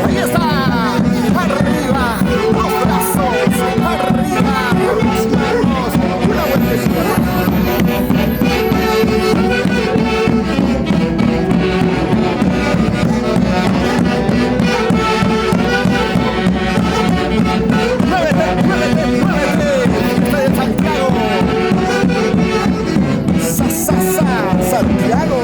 Ahí está, arriba, los brazos, arriba, las manos, una vueltecita. Muévete, muévete, muévete, está de Santiago. Santiago.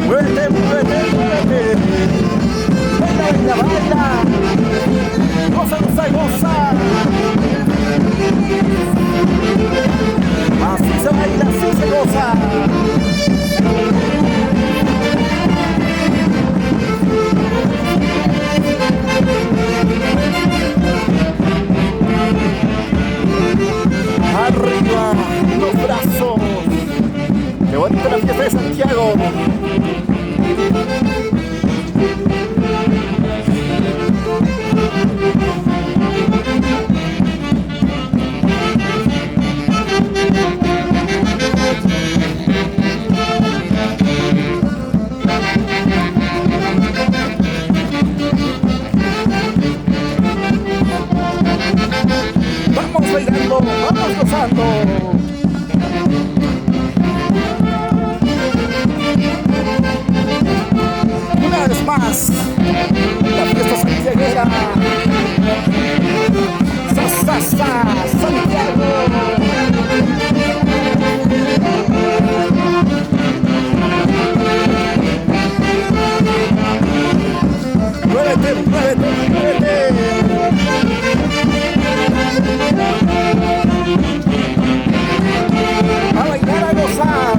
Muévete, muévete, muévete. Baila, baila, baila. Goza, goza, goza. Así se baila, así se goza. Arriba, los brazos. Qué bonita la fiesta de Santiago. Vamos bailando, vamos gozando. Una vez más, la fiesta santiaguera. Santiago. Muévete, muévete, muévete. A bailar, a gozar.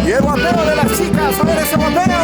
Y el guapero de las chicas, a ver ese guapero.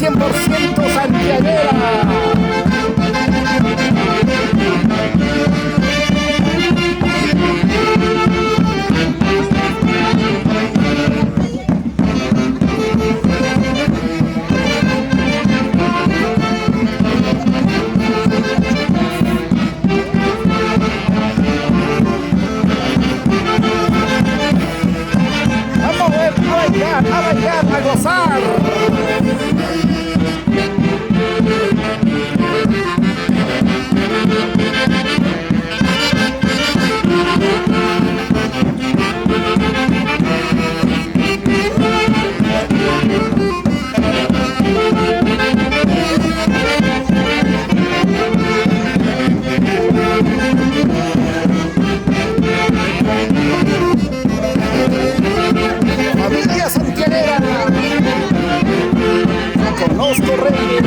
100% santiaguera. A bailar, a gozar. Familia santiaguera, no conozco rey.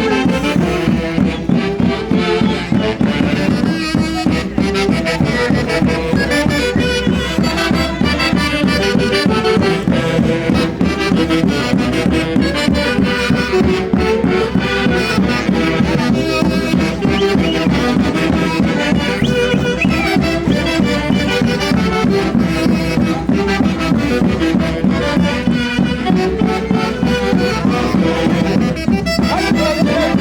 Ay,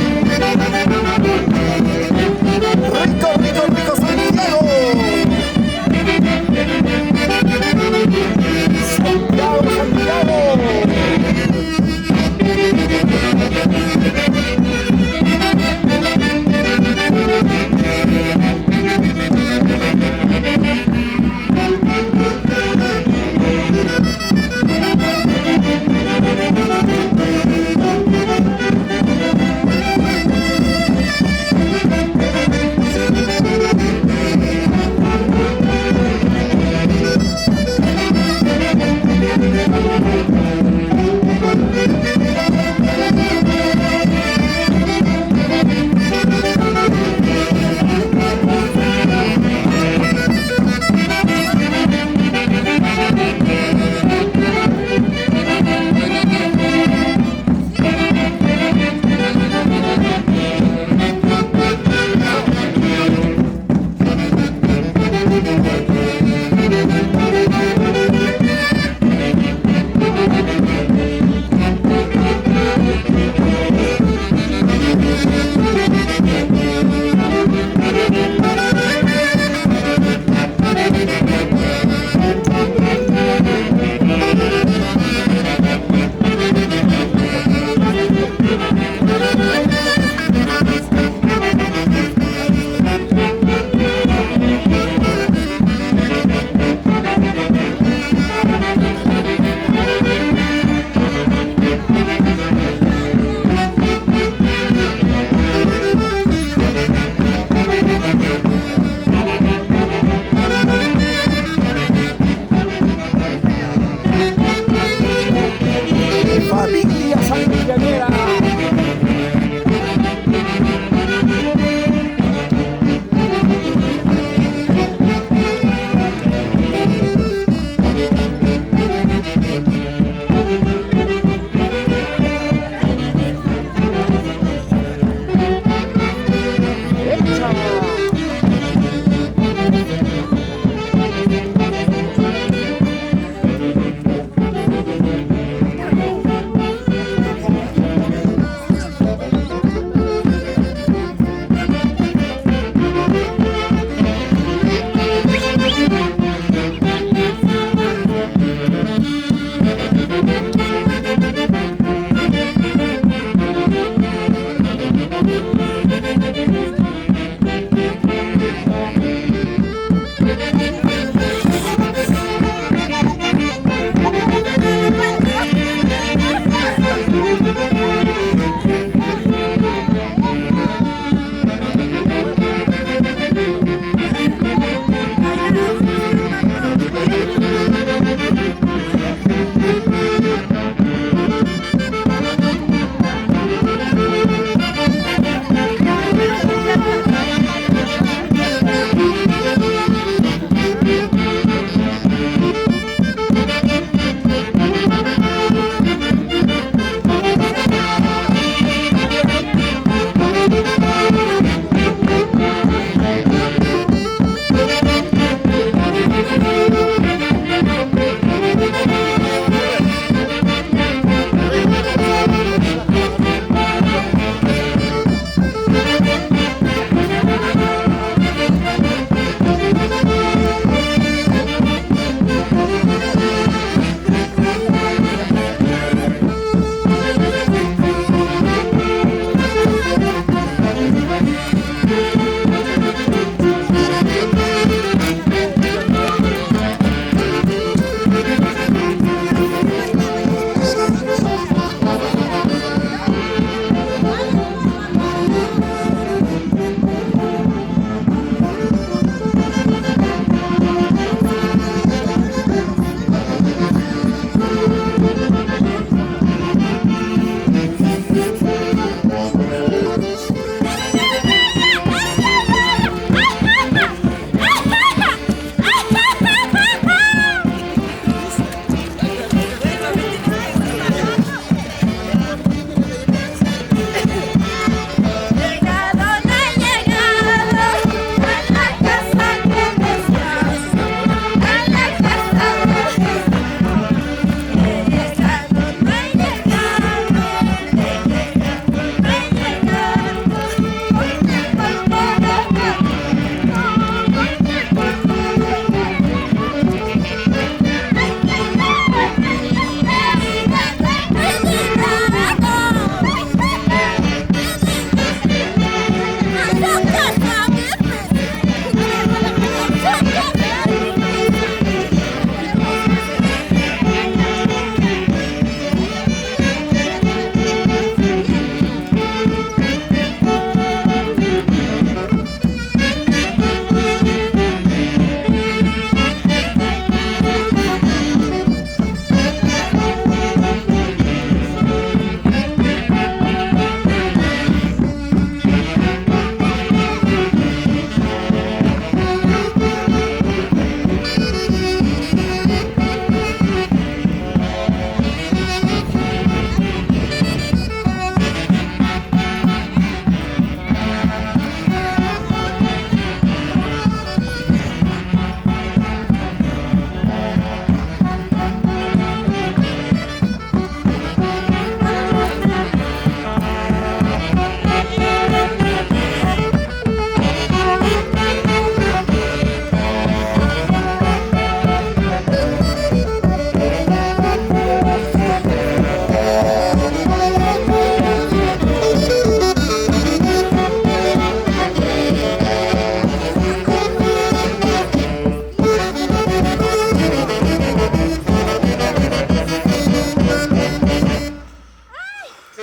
Qué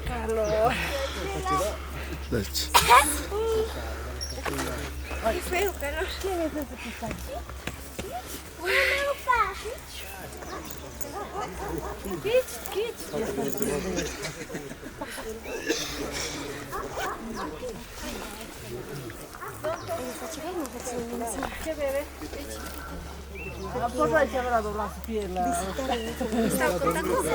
calor. Qué feo calor. ¿Qué bebé? Porra, se habrá doblado su pierna. Está con tacos.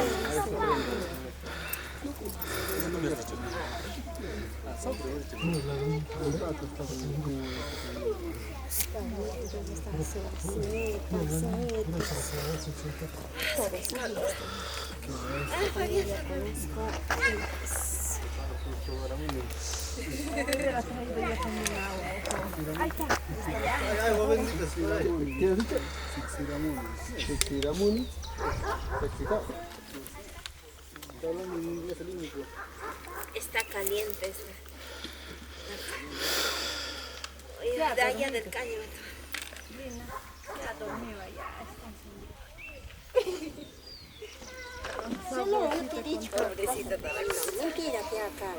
Está caliente eso. Oye, de allá del caño. Ya dormido allá. Solo un tiricho. Pobrecito para el No quiera que acá.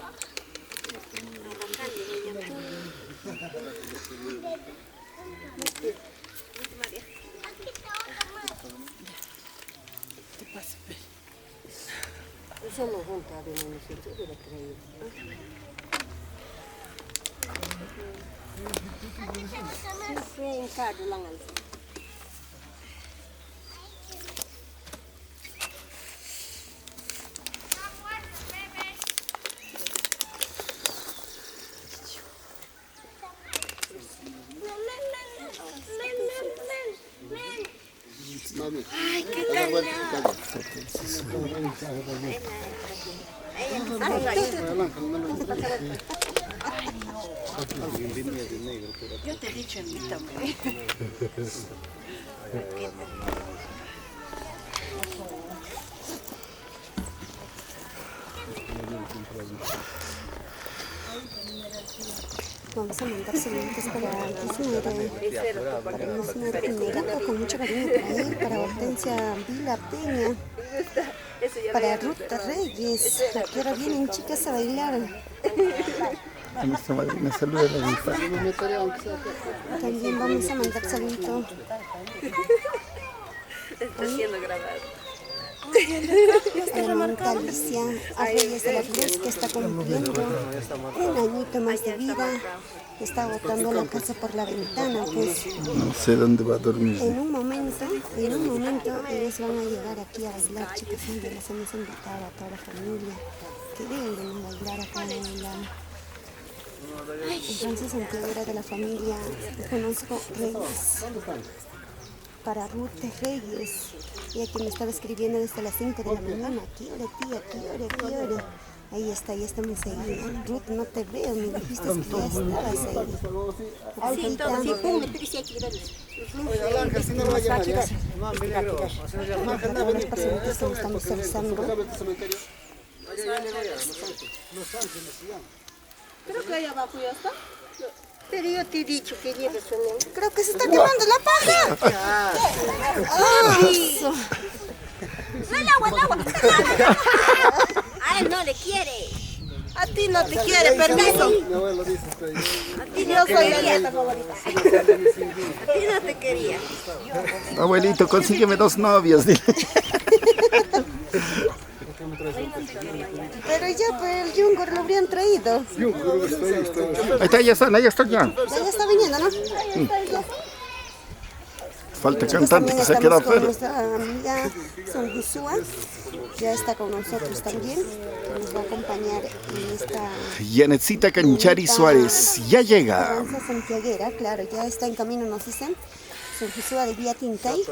Eso no junta de nosotros, hubiera creído. Fue en carro, lang alfa. Ay, qué calor. Yo te he dicho, invítame. Vamos a mandar saludos para mi señora Pinerica, con mucho cariño para él, para Hortensia Vila Peña, para Ruth Reyes. ¿A qué hora vienen, chicas, a bailar? A nuestra madrina saluda a la hija. También vamos a mandar saludos Está siendo grabado. a la monita Alicia, a Reyes de la Cruz, que está cumpliendo un añito más de vida. Está botando la casa por la ventana, pues No sé dónde va a dormir. en un momento ellos van a llegar aquí a bailar, chicas, y les hemos invitado a toda la familia que vengan a bailar acá en la... Entonces, en teoría de la familia, conozco Reyes. Para Ruth Reyes, ella que me estaba escribiendo desde las 5 de la mañana. ¿Qué hora, tía? ¿Qué hora? Ahí está, ya estamos ahí. Ruth, no te veo, me dijiste que ya estabas ahí. Sí, todo sí. Algunas personitas que nos estamos realizando. Creo que allá abajo ya está. Pero yo te he dicho que lleves un... Creo que se está quemando la paja. ¡Ay! El agua. A él no le quiere. A ti no te quiere, permiso. A ti no te quería. A ti no te quería. Abuelito, consígueme 2 novios. Dile. Pero ya, pues el Jungor lo habrían traído. Ahí está, ya están ya. Ya está viniendo, ¿no? Falta Pues cantante también que se ha estamos quedado con fuera. nuestra amiga Son Josué. Ya está con nosotros también. Que nos va a acompañar en esta Yanetcita Canchari Suárez, ya llega. danza santiaguera. Claro, ya está en camino, nos dicen. Son Josué de Vía Tintay.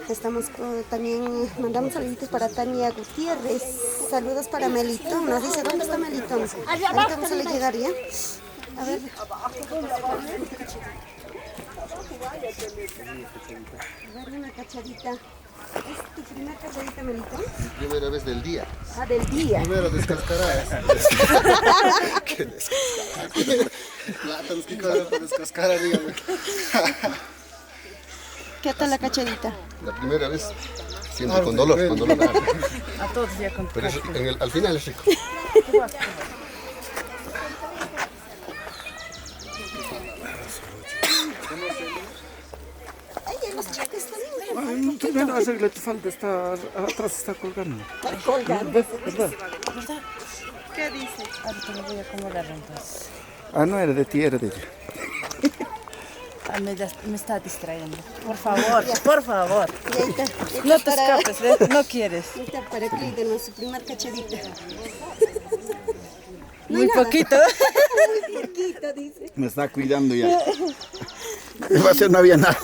Estamos también, mandamos saluditos para Tania Gutiérrez. Saludos para Melitón. Nos dice, ¿dónde está Melitón? Ahorita vamos a llegar ya. A ver. A ver, una cachadita. ¿Es tu primera cachadita, Melitón? Primera vez del día. Ah, del día. Primero descascarada. Qué descascarada. Plátanos que cobran para descascar, dígame. Pero, pues, precisamente estamos salsando. Ahí está, ya está. Pero ya, pues el Jungor lo habrían traído. ¿Qué tal la cachadita? La primera vez siento con dolor. A todos ya con Pero al final es rico. Ay, hay los chicos también. Primero arregla tu falda, está atrás, está colgando. ¿Verdad? ¿Qué dice? Ahorita me voy a acomodar entonces. Ah, no era de ti, era de ella. Ah, me está distrayendo. Por favor, por favor. Y ahí está. No te escapes, ¿ves? No quieres. Ahí está para que den su primer cachadita. Muy poquito. Muy poquito, dice. Me está cuidando ya. Va a ser, no había nada.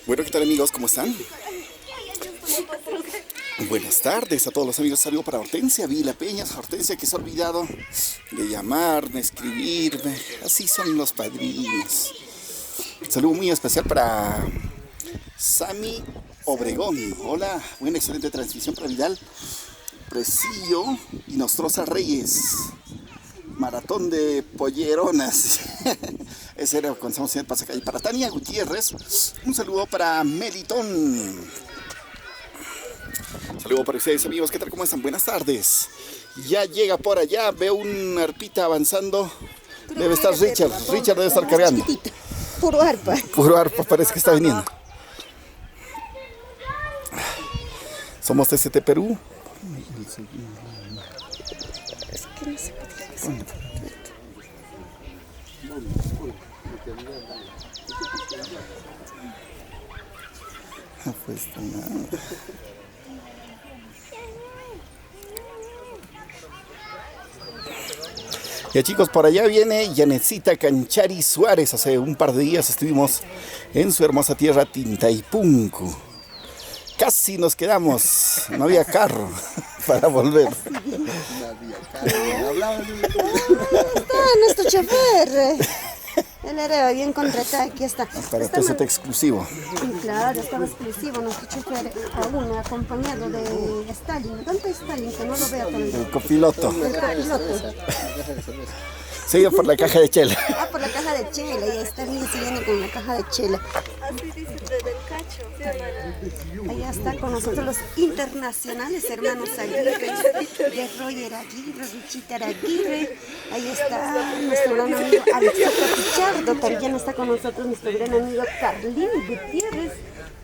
Bueno, ¿qué tal amigos? ¿Cómo están? Buenas tardes a todos los amigos. Saludo para Hortensia Vila Peña. Hortensia que se ha olvidado de llamarme, escribirme. Así son los padrinos. Saludo muy especial para Sami Obregón. Hola, buena excelente transmisión para Vidal Presillo y Nostroza Reyes. Maratón de polleronas. Ese era cuando estamos en el pasacalle. Para Tania Gutiérrez, un saludo para Melitón. Saludo para ustedes amigos, ¿qué tal? ¿Cómo están? Buenas tardes. Ya llega por allá, veo una arpita avanzando. Debe estar Richard. Richard debe estar cargando. Puro arpa. Puro arpa, parece que está viniendo. Somos TCT Perú. Es que no se puede hacer. No pues nada. Ya chicos, por allá viene Yanecita Canchari Suárez. Hace un par de días estuvimos en su hermosa tierra Tintaipuncu. Casi nos quedamos, no había carro para volver. Está nuestro chofer. Él era bien contratado, aquí está. Para TCT exclusivo. Claro, estaba exclusivo nuestro chofer, aún acompañado de Stalin. ¿Dónde está Stalin? Que no lo veo todavía. El copiloto. El copiloto. Seguido por la caja de chela. Ah, por la caja de chela, y está bien siguiendo con la caja de chela. Así dice del cacho, ¿sí o no? Allá están con nosotros los internacionales hermanos Aguirre, de Roger Aguirre, Richita Aguirre. Ahí está nuestro gran amigo Alexito Pichardo, también está con nosotros nuestro gran amigo Carlín Gutiérrez.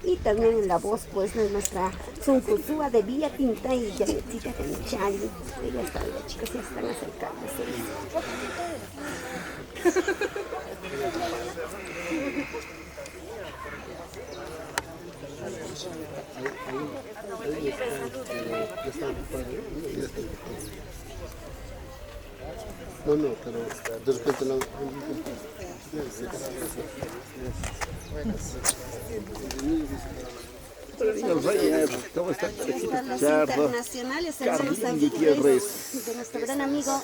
Y también en la voz, pues, de nuestra Sunkusúa de Vía Tinta y Yanecita Canchari. Ahí están las chicas, se están acercándose. No, pero de repente no. ¿Cómo están? Están los internacionales hermanos Aguirre, de nuestro gran amigo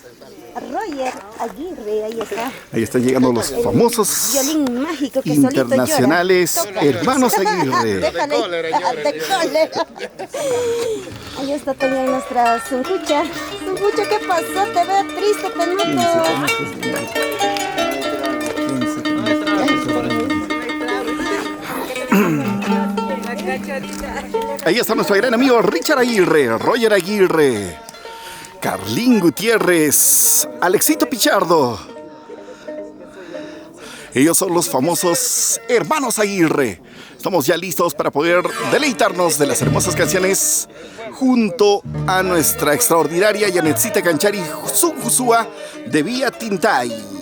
Roger Aguirre, ahí está. Ahí están llegando los famosos Violín mágico que internacionales solito llora. hermanos Aguirre. Déjale, de cole. Ahí está también nuestra Suncucha. Suncucha, ¿qué pasó? Te veo triste, peludo. Ahí está nuestro gran amigo Richard Aguirre, Roger Aguirre, Carlín Gutiérrez, Alexito Pichardo. Ellos son los famosos hermanos Aguirre. Estamos ya listos para poder deleitarnos de las hermosas canciones junto a nuestra extraordinaria Yanecita Canchari Sunkusúa de Vía Tintay.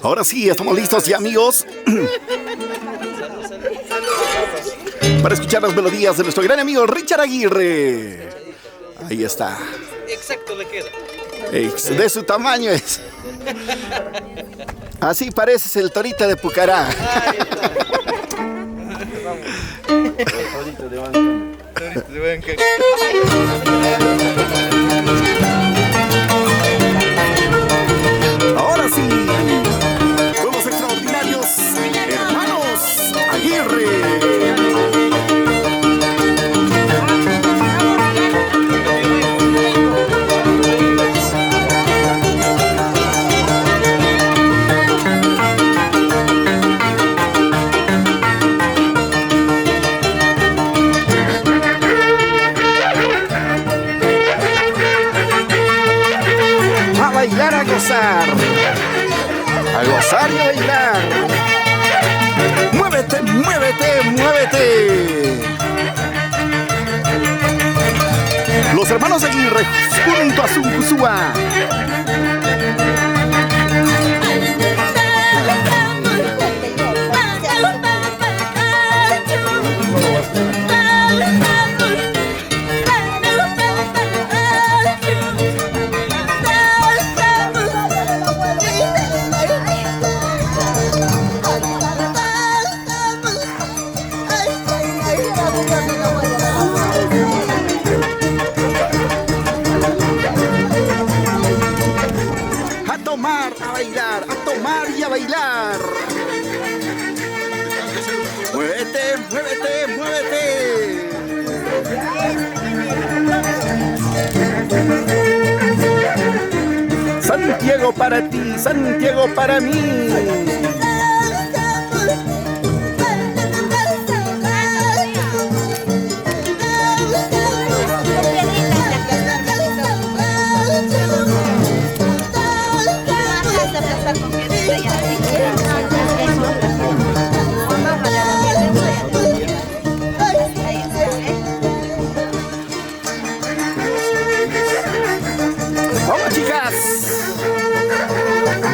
Ahora sí, estamos listos ya, amigos, para escuchar las melodías de nuestro gran amigo Richard Aguirre. Ahí está. Exacto le queda. De su tamaño es. Así pareces el torito de Pucará. Torito de banca. Torito de banca. Ahora sí, con los extraordinarios hermanos Aguirre. A gozar y a bailar. Muévete, muévete, muévete. Los hermanos Aguirre junto a Zuncuzzúa. A tomar y a bailar. Muévete, muévete, muévete. Santiago para ti, Santiago para mí. Vamos, chicas.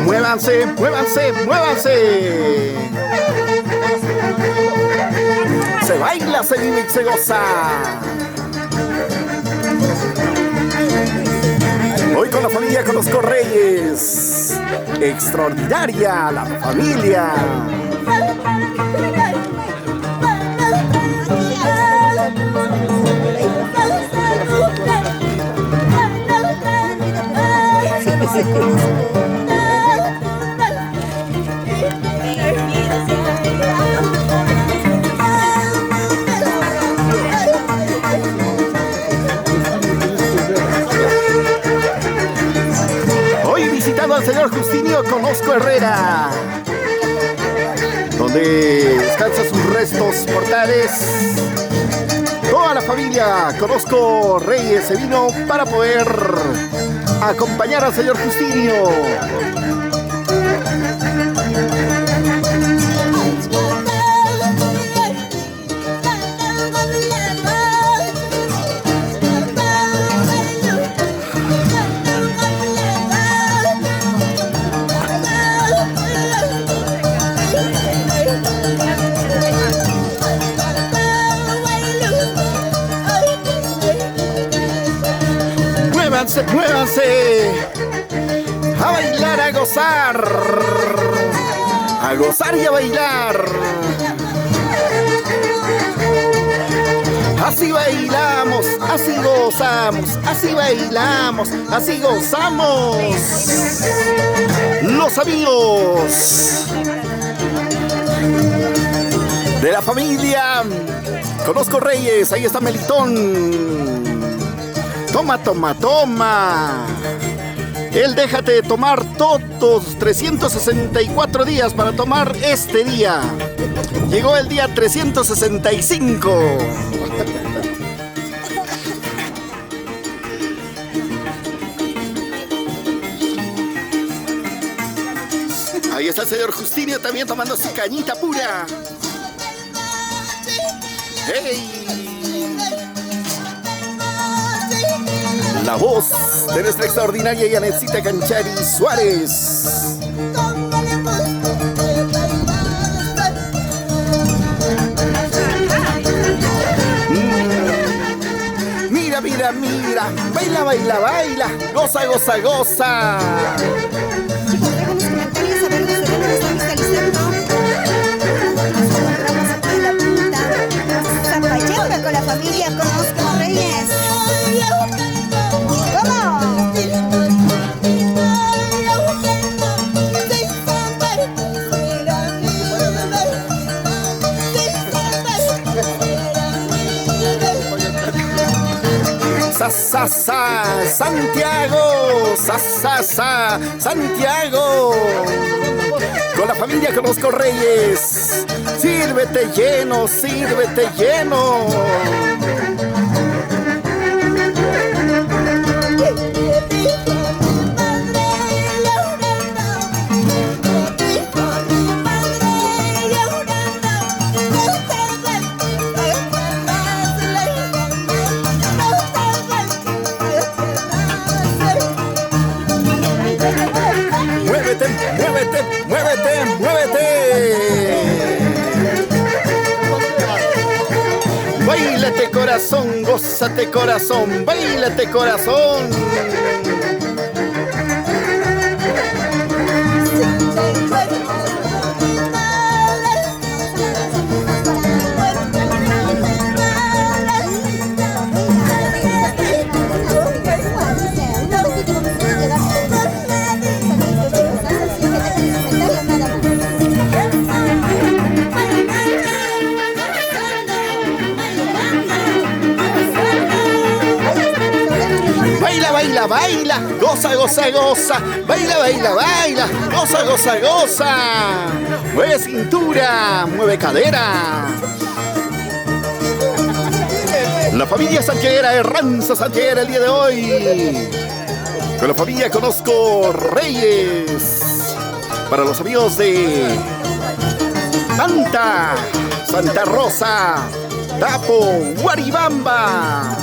Muévanse, muévanse, muévanse. Se baila, se vive y se goza. Hoy con la familia Conozco Reyes. Extraordinaria la familia. Hoy visitando al señor Justinio Conozco Herrera, donde descansan sus restos mortales. Toda la familia Conozco Reyes se vino para poder acompañar al señor Justinio. Muévanse, muévanse, a bailar, a gozar y a bailar. Así bailamos, así gozamos, así bailamos, así gozamos. Los amigos de la familia Conozco Reyes, ahí está Melitón. Toma, toma, toma. Él déjate de tomar todos 364 días para tomar este día. Llegó el día 365. Ahí está el señor Justinio también tomando su cañita pura. ¡Hey! La voz de nuestra extraordinaria Yanecita Canchari Suárez. Mira, mira, mira. Baila, baila, baila. Goza, goza, goza. Chicos, dejen los comentarios a ver desde dónde lo están visualizando. Nos encontramos aquí en la punta Zapalleca con la familia Conozco Reyes. ¿Cómo? Sa, sa, sa, Santiago, sa, sa, sa, Santiago. Con la familia Conozco Reyes. Sírvete lleno, sírvete lleno. Muévete, muévete, muévete, muévete. Báilate corazón, gózate corazón, báilate corazón. Baila, baila, goza, goza, goza. Baila, baila, baila, goza, goza, goza. Mueve cintura, mueve cadera. La familia santiaguera, Herranza Santiaguera el día de hoy. Con la familia Conozco Reyes. Para los amigos de Santa Rosa, Tapo, Guaribamba.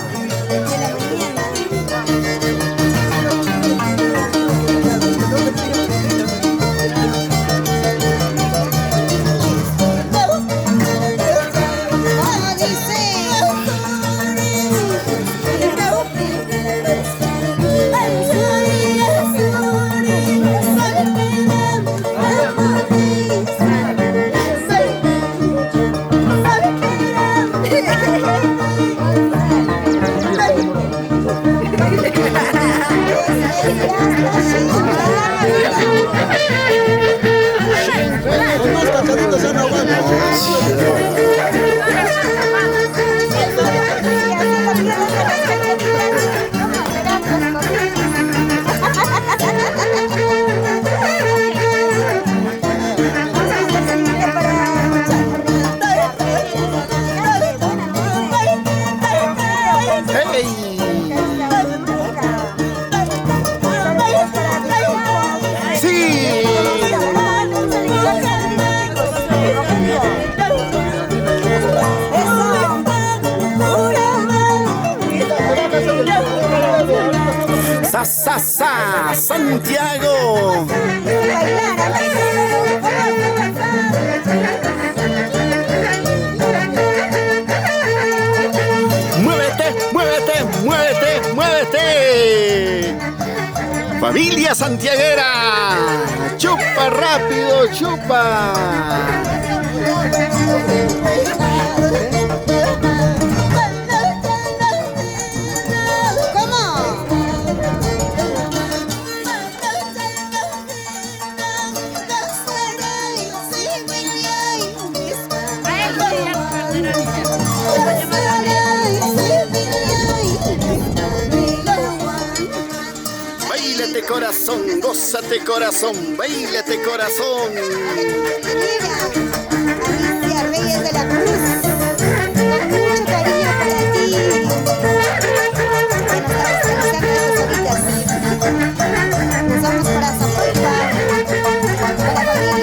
Sa, Santiago. Muévete, muévete, muévete, muévete. Familia santiaguera. Chupa rápido, chupa. Báilate corazón, gózate corazón, báilate corazón. Alicia Reyes de la Cruz, con mucho cariño para ti. Que nos estamos realizando estas horitas. Nos vamos para Zapopan, para la familia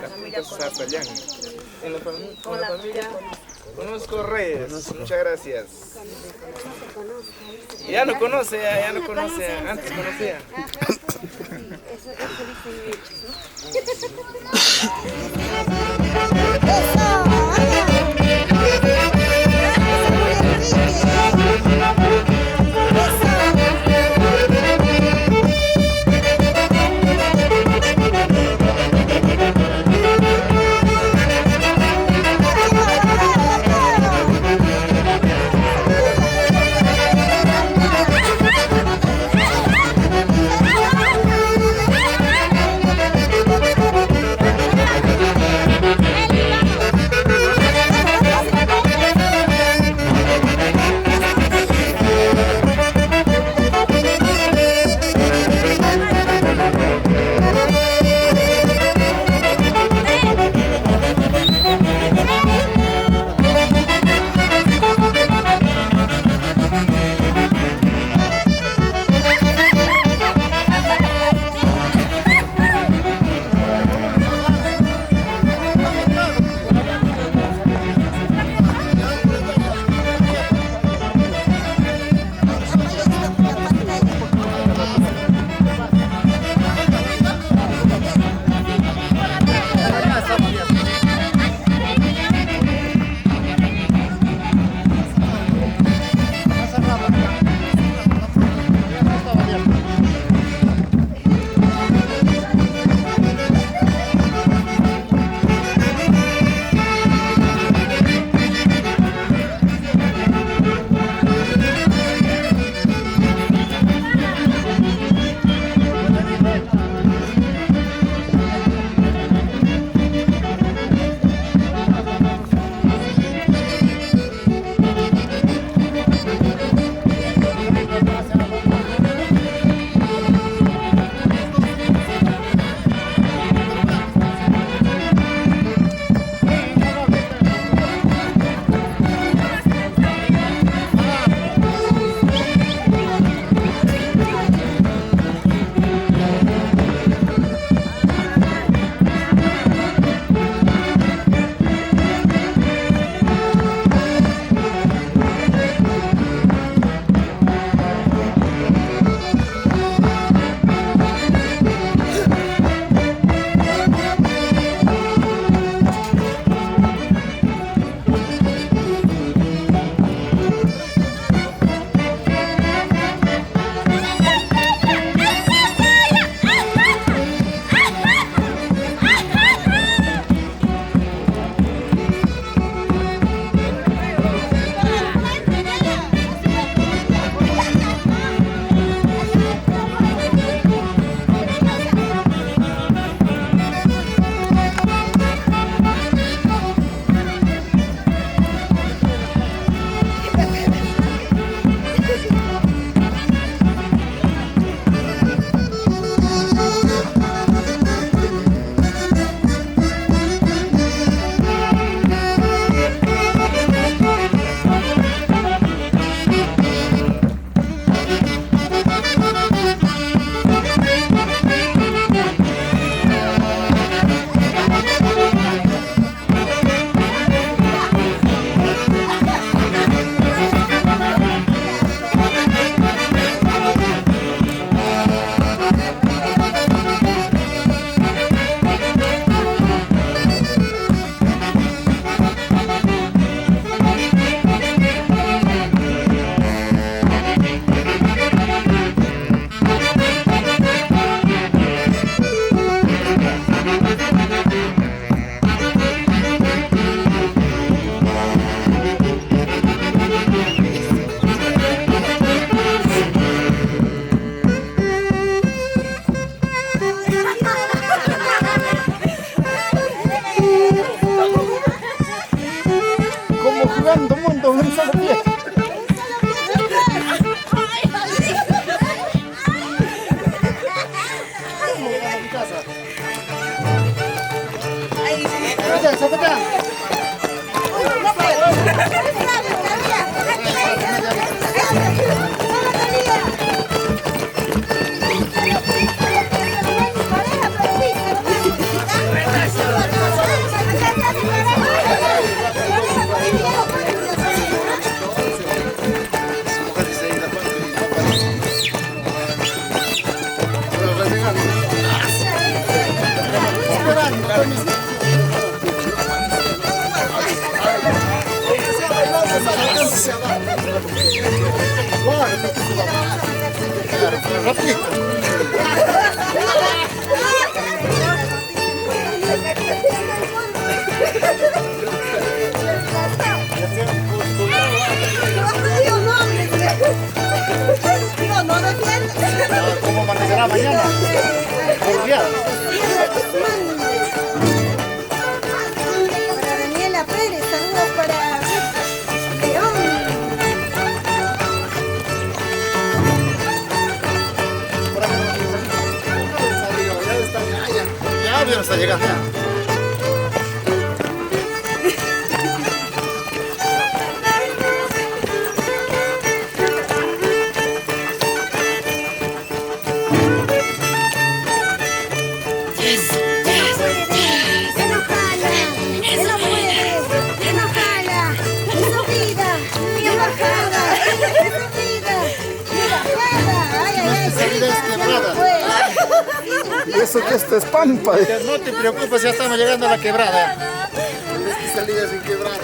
Punta Zapallán. Con la familia conozco Reyes. Muchas gracias. Ya no conoce, antes conocía. Eso dicen muchos, ¿no? Pareja, pero sí. ¿Cómo amanecerá mañana? Boliviano. Para Daniela Pérez, saludos para León. Ya vieron hasta llegar. Eso que esto es pampa. No te preocupes, ya estamos llegando a la quebrada. Esta salida sin quebrada.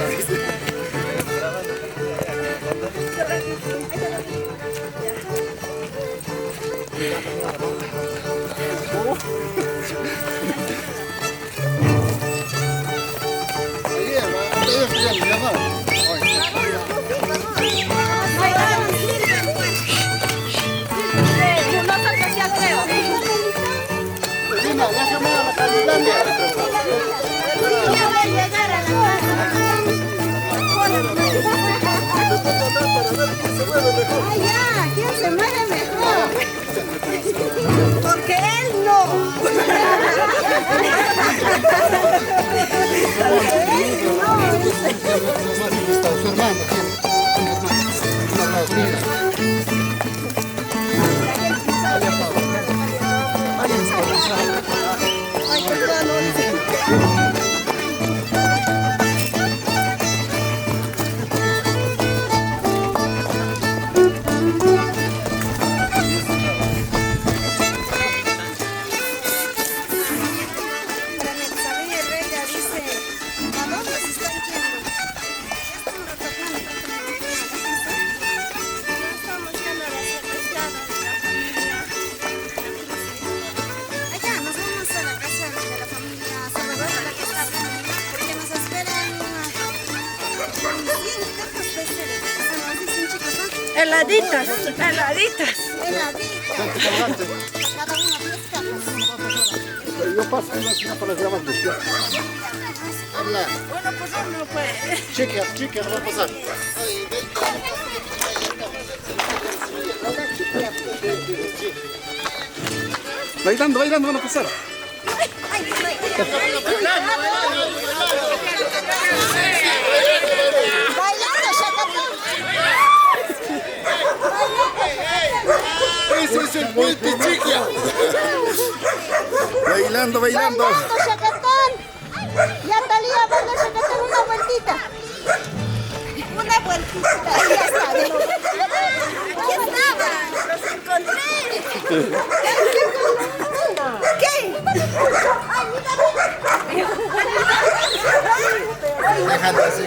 Ay, ya, ¿quién se mueve mejor? Porque él no. Su hermano Heladitas, heladitas. Yo paso una esquina para las llamas de usted. Habla. Bueno, pues no puede. Chica, no va a pasar. Bailando, van a pasar. Ese es el puente, chica. Bailando. Bailando, Chacatán. Ya Talía, baila Chacatán una vueltita. Una vueltita. Ya está. Aquí estaba. Los encontré. ¿Qué? Ay, mira. Déjalo así,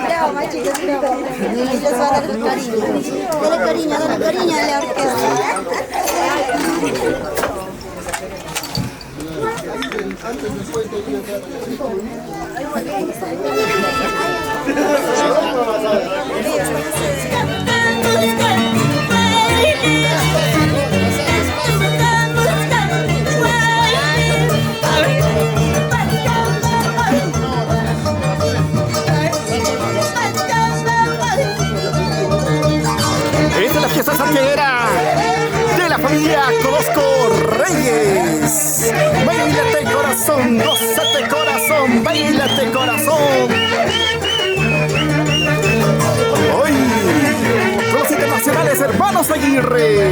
Bravo, machitos, bravo. Les va a dar el cariño. Dale cariño a la orquesta. Esta es la fiesta salguera de la familia Colosco Reyes. Báilate corazón, gózate corazón, báilate corazón. Hoy, con los internacionales hermanos Aguirre.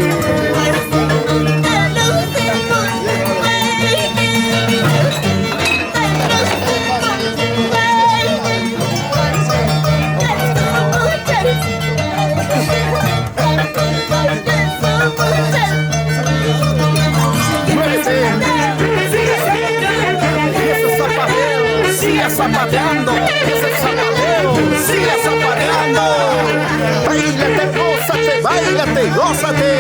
Sigue zapateando, ese zapateo, sigue zapateando. Báilate, gózate.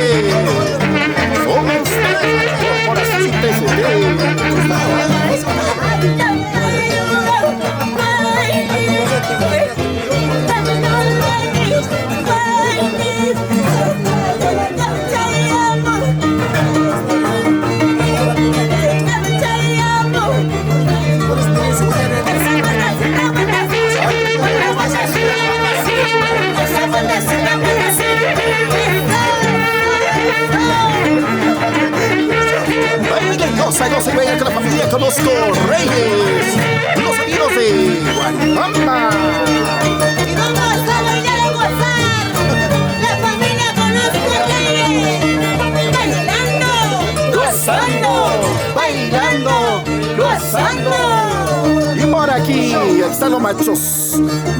Somos Corporación Goza y baila con la familia Colosco Reyes, los amigos de Guaribamba. Y vamos a bailar a gozar, la familia Colosco Reyes, bailando, gozando. Y por aquí están los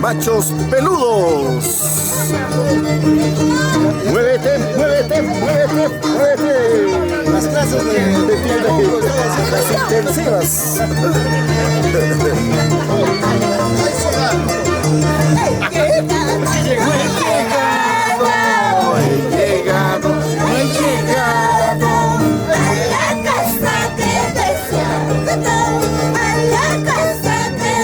machos peludos. Muévete. Las clases de las intensivas. He llegado. a la casa que deseaba, a la casa que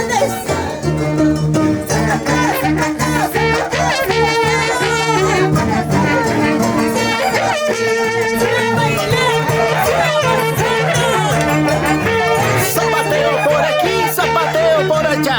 Zapateo por aquí, zapateo por allá.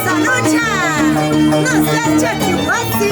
Salucha, no seas chaquihuasi.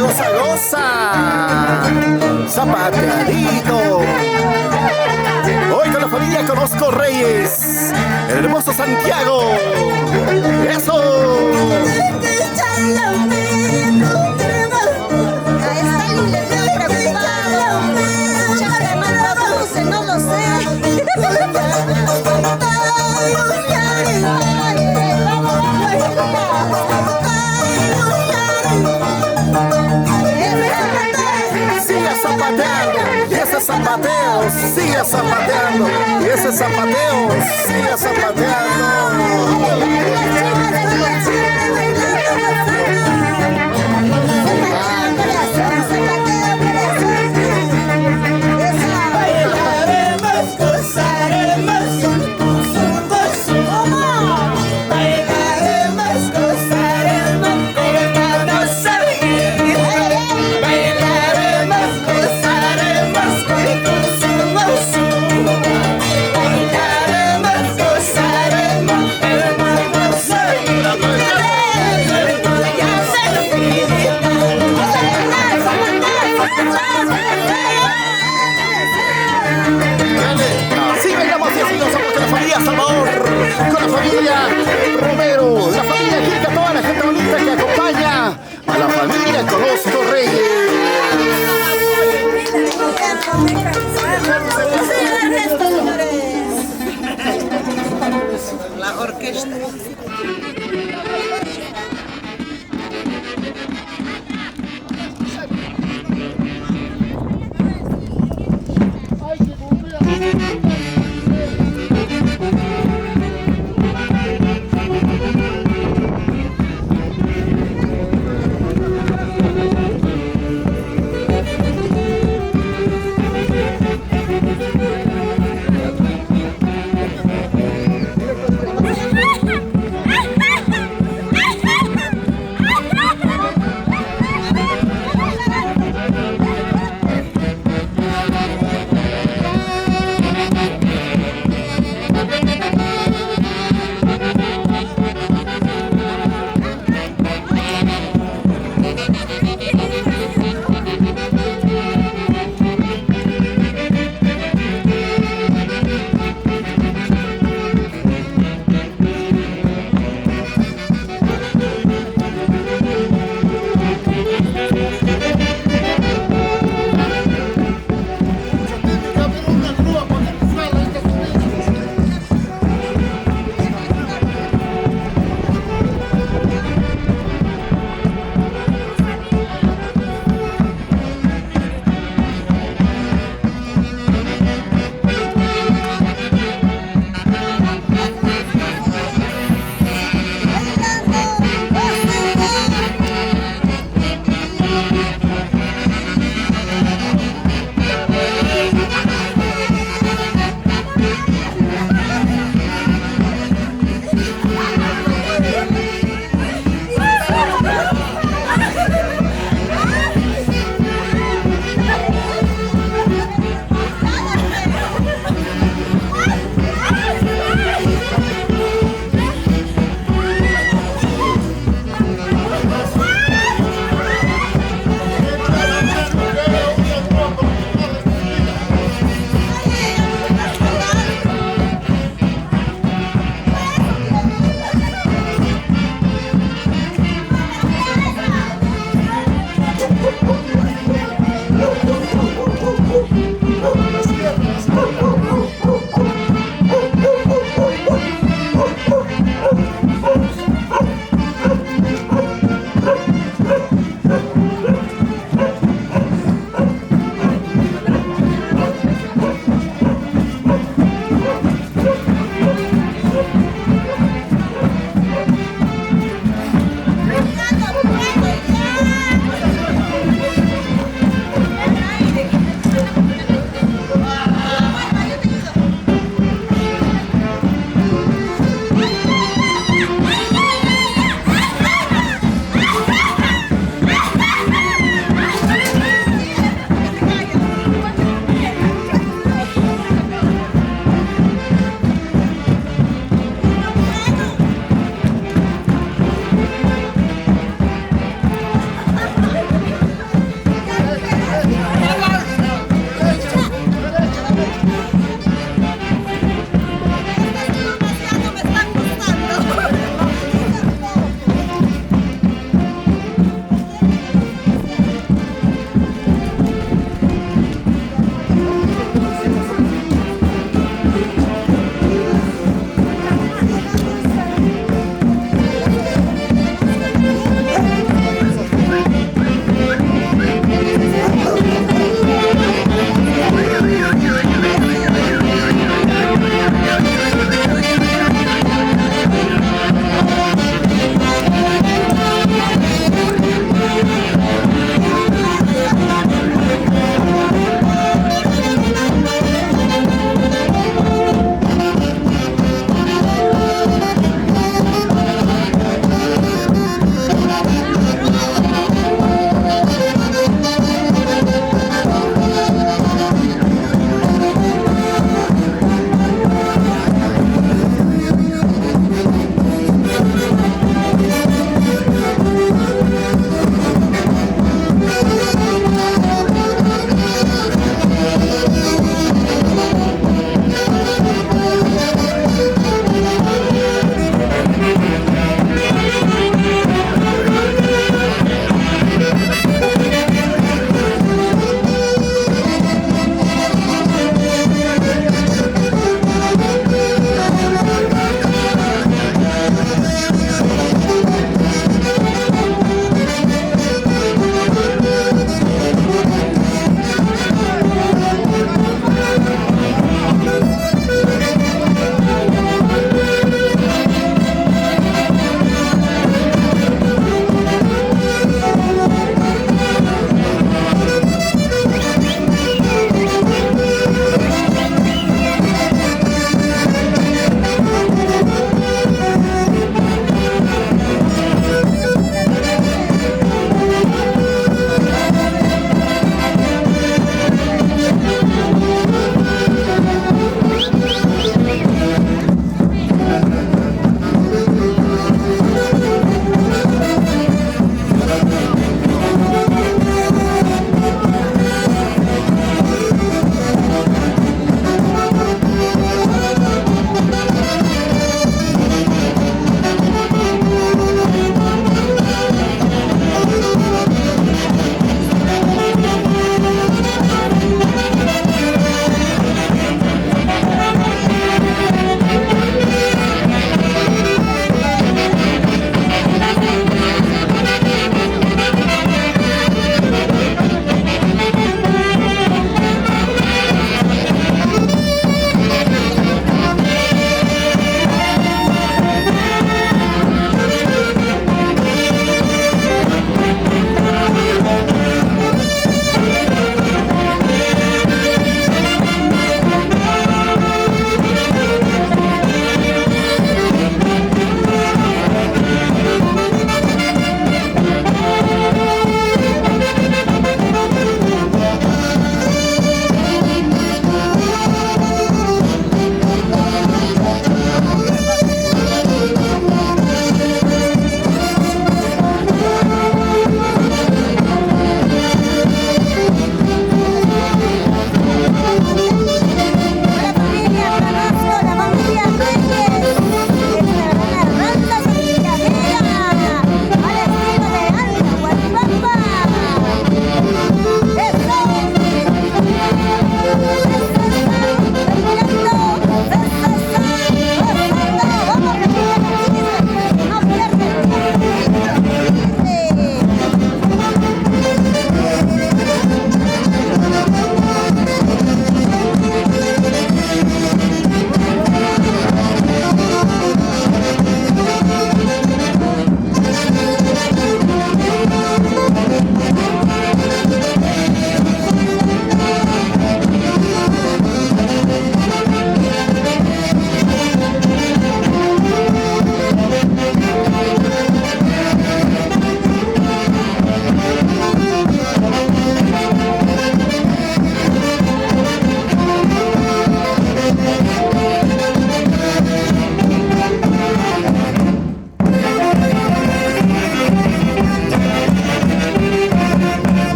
goza, goza. Zapateadito. Hoy con la familia Conozco Reyes. El hermoso Santiago. ¡Eso! No lo sé. Siga zapateando, y ese zapateo, siga zapateando, y ese zapateo, siga zapateando. Así bailamos y así gozamos con la familia Salvador, con la familia Romero, la familia Kika, toda la gente bonita que acompaña a la familia Conozco Reyes. La orquesta.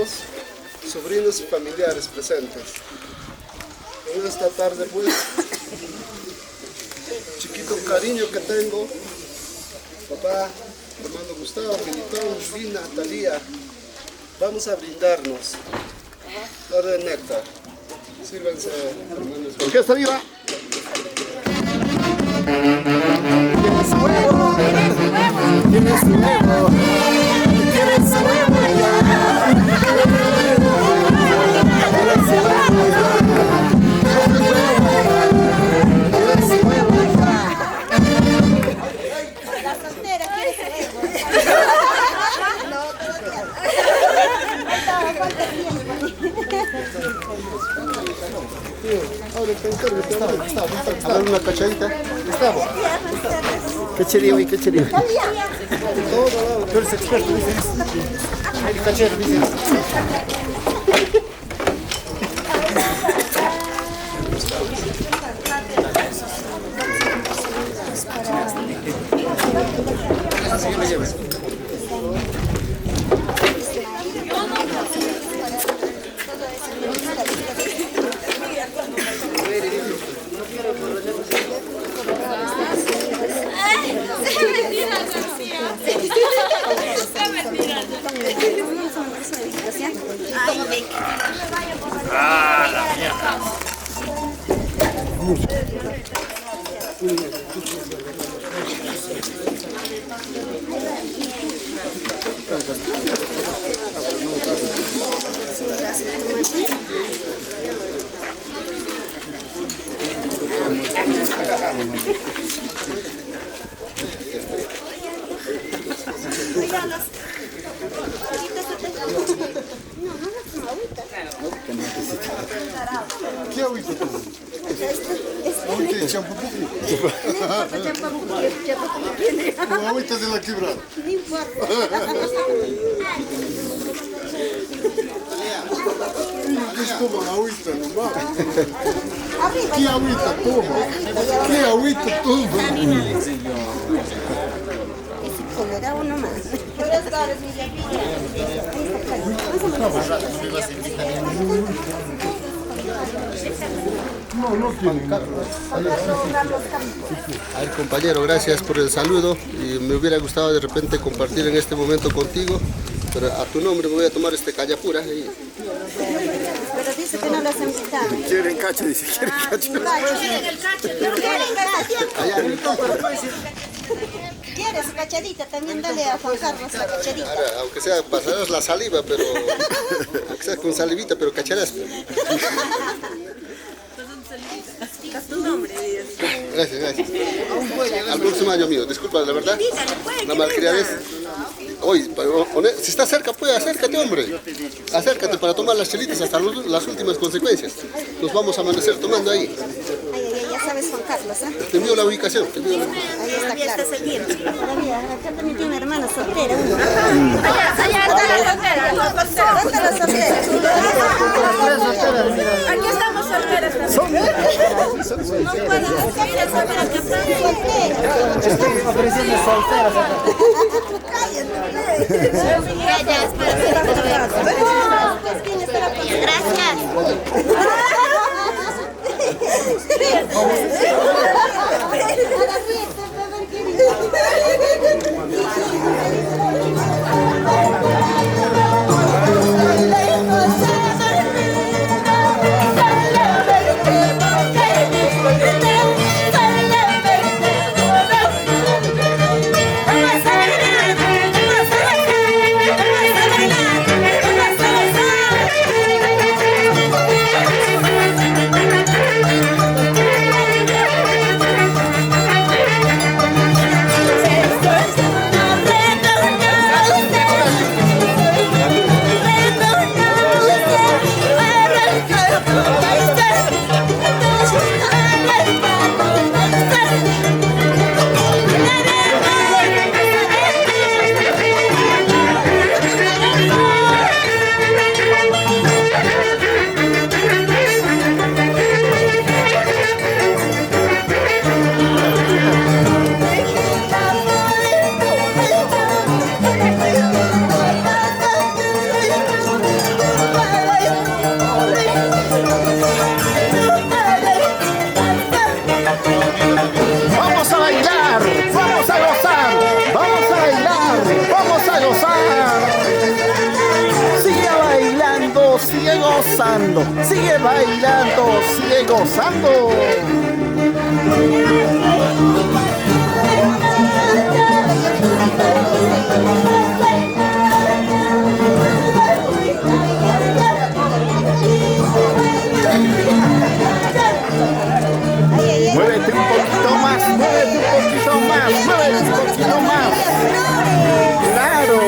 hermanos, sobrinos y familiares presentes. En esta tarde, pues, chiquito cariño que tengo, papá, hermano Gustavo, Militón, Lina, Talía, vamos a brindarnos. Flor de néctar. Sírvanse, hermanos. Orquesta viva. Tienes tu huevo, tienes tu huevo La soltera quiere su huevo. A ver una cachadita. Gustavo. Cacherío y cacherío. Tú eres experto, dices. El cachero, dices. ¿Qué agüita tú? Agüita de champapuco. Agüita de la quebrada. No importa. Es como agüita nomás. ¿Qué agüita toma? ¿Qué agüita toma? Colorado nomás. A ver, compañero, gracias por el saludo y me hubiera gustado de repente compartir en este momento contigo, pero a tu nombre me voy a tomar este callapura. Pero dice que no los han invitado. Quieren cacho, dice. Quieren cacho. ¿Quieres su cachadita? También dale a Juan Carlos la cachadita. Ahora, aunque sea pasarás la saliva, pero aunque sea con salivita, pero cacharás. Gracias, gracias. Al próximo año mío, disculpa, la verdad. La malcriadez. Oye, si está cerca, pues acércate, hombre. Acércate para tomar las chelitas hasta las últimas consecuencias. Nos vamos a amanecer tomando ahí. Ay, ya sabes Juan Carlos, ¿eh? Te envío la ubicación. Ahí está claro. Todavía, acá también tiene una hermana soltera. ¿Dónde la soltera? Aquí estamos solteras también. No puedo decir a soltera que soltera. Estoy ofreciendo solteras acá. Gracias. sigue gozando, sigue bailando, sigue gozando. Muévete un poquito más, muévete un poquito más, muévete un poquito más. Claro.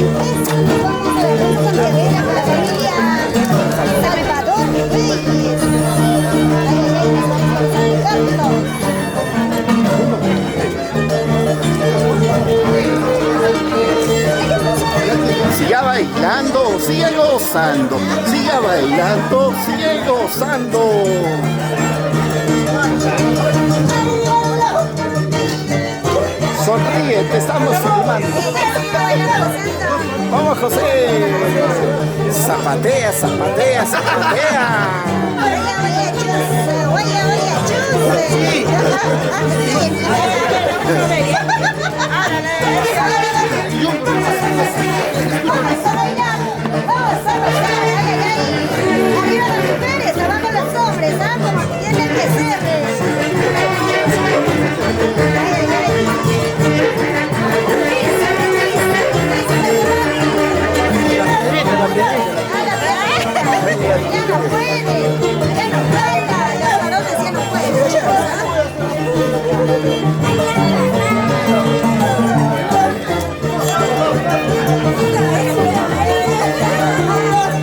El 23 vamos a la Santiaguera con la familia Salvador Reyes. Siga bailando, sigue gozando, siga bailando, sigue gozando. Sonríe, te estamos filmando. Vamos, José. Zapatea, zapatea, zapatea. Vamos a bailar, vamos a bailar, ay, ay, ay. Arriba las mujeres, abajo los hombres, ¿ah? Como tienen que ser. Ay, ay, ya no puede, ya no baila, los varones ya no pueden, chicos,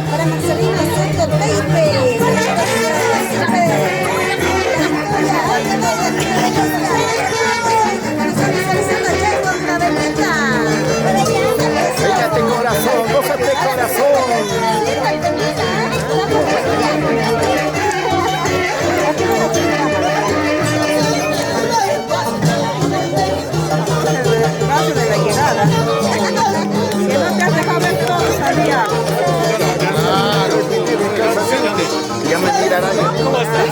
para Marcelina Soto Teipe. Pégate corazón, gózate corazón. Ya me tirarán. ¿Cómo estás?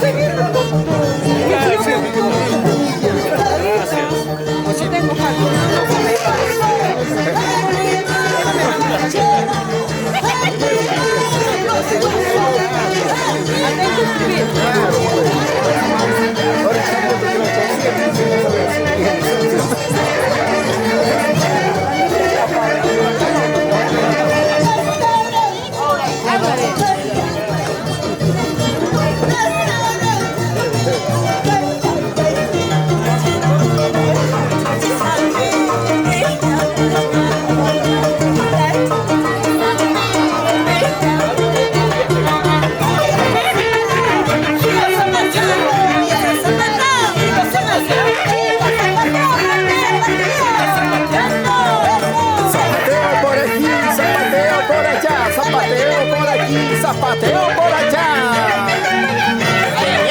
Zapateo por allá. Arriba.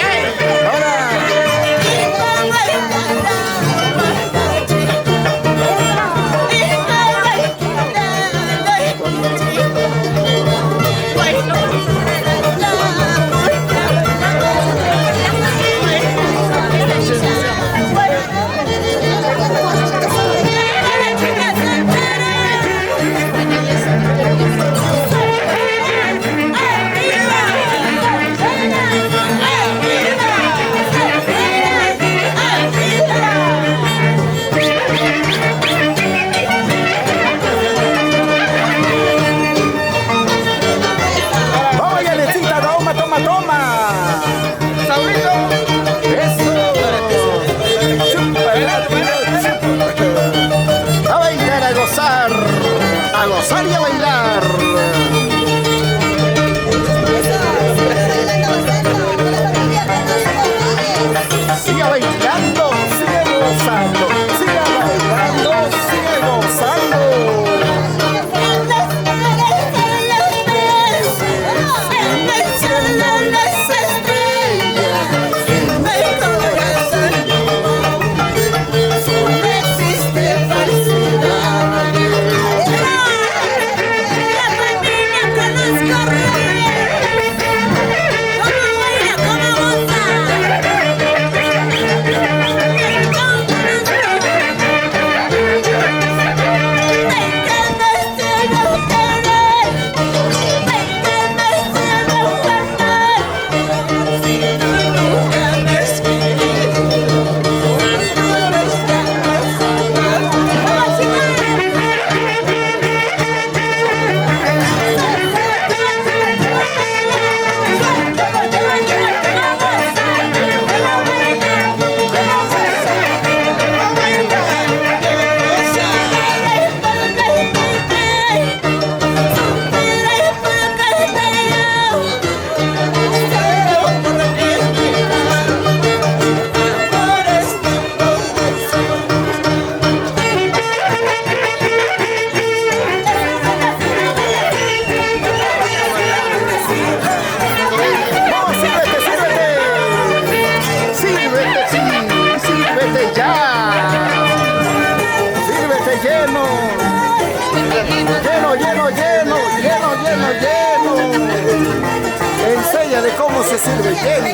ella de cómo se sirve Jenny.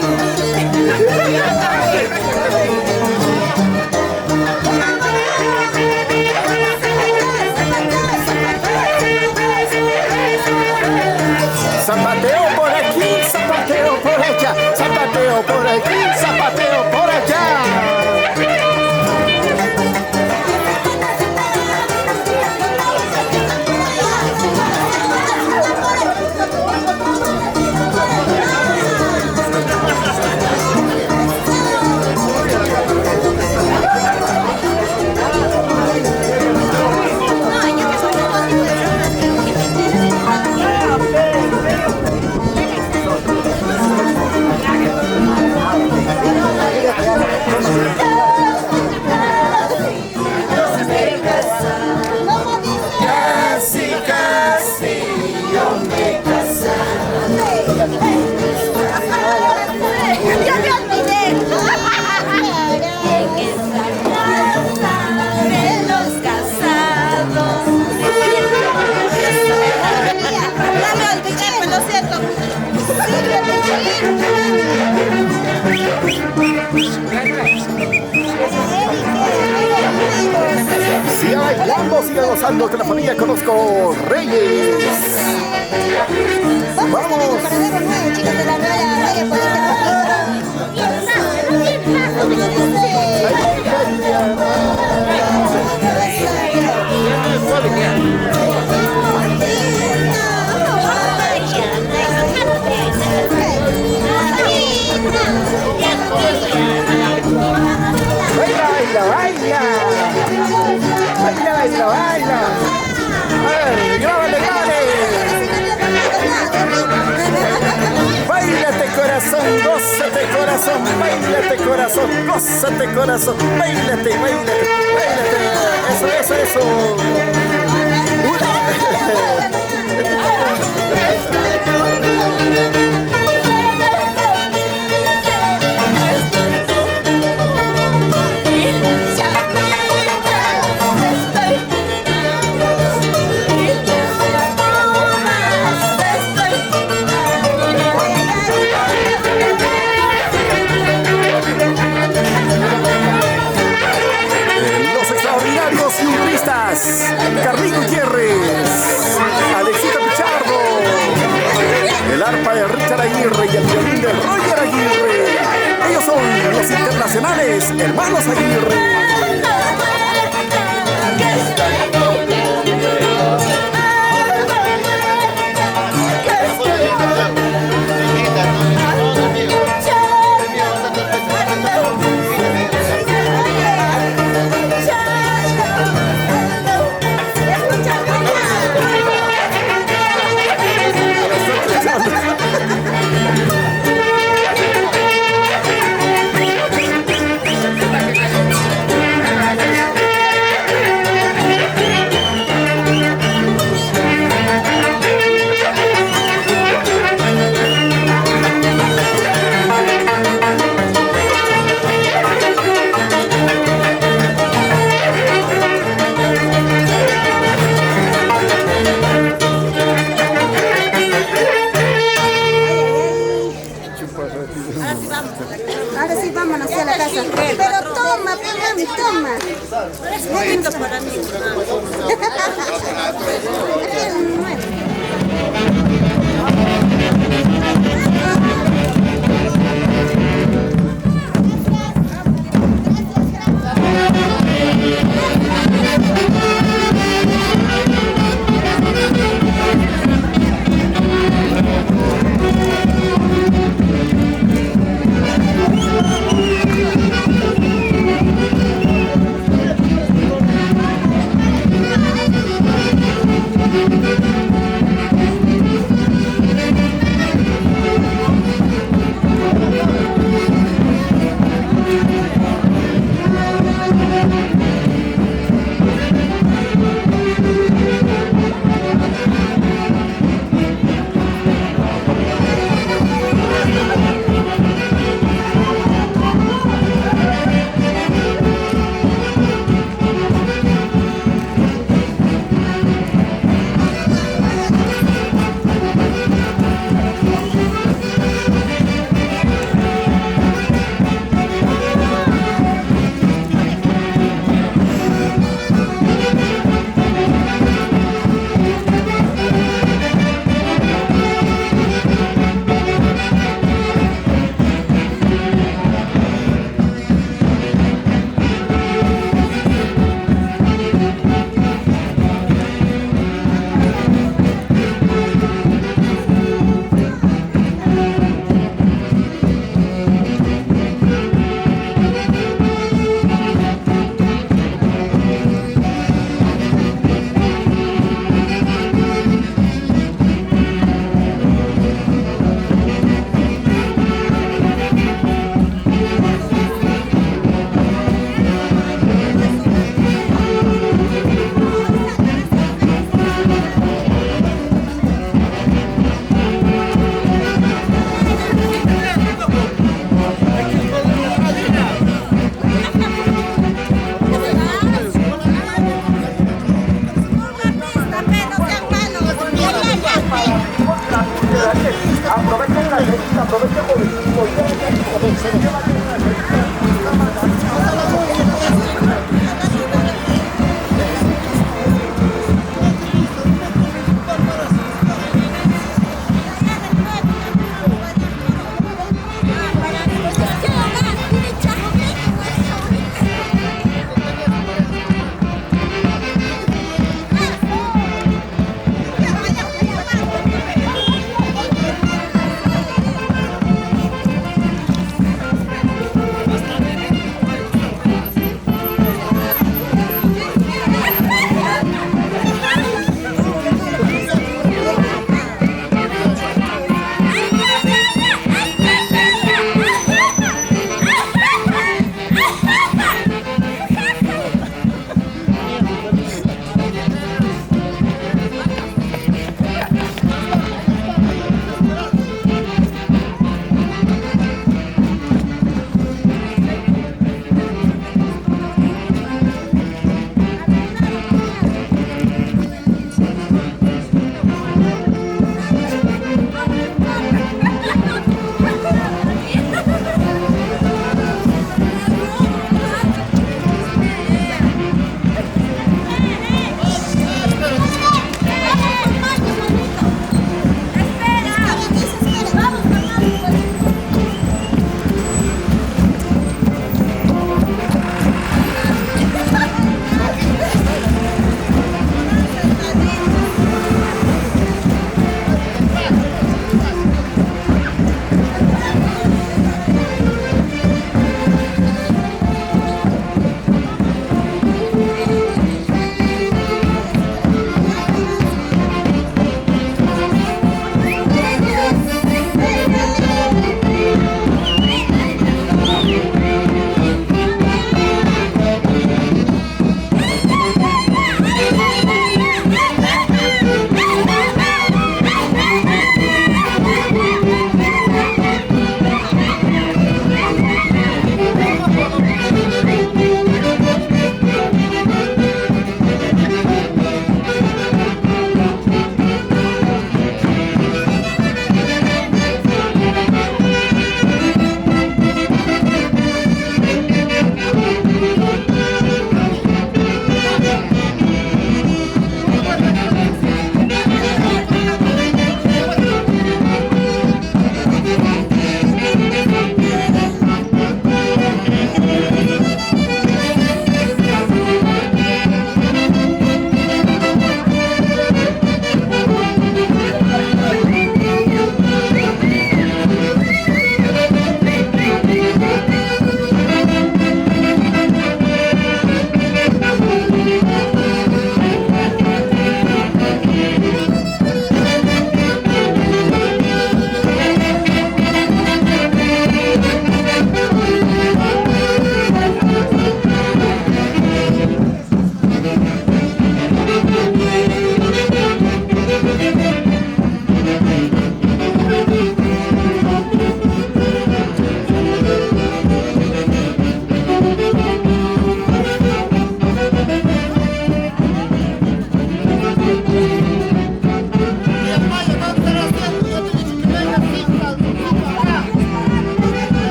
Zapateo por aquí, zapateo por allá, zapateo por aquí, zapateo por allá. Siga bailando, siga gozando con la familia Conozco Reyes. Vamos. Baila, baila. Baila, baila, baila. A ver, grábale, grábale. Báilate corazón, gózate corazón, báilate corazón, gózate corazón, báilate, báilate, báilate. Eso, eso, eso. Carlín Gutiérrez, Alexita Pichardo, el arpa de Richard Aguirre y el violín de Roger Aguirre. Ellos son los internacionales hermanos Aguirre. Ahora sí, vámonos a la casa. Pero toma, mami, toma. Esto para mí.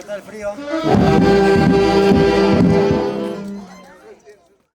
está el frío?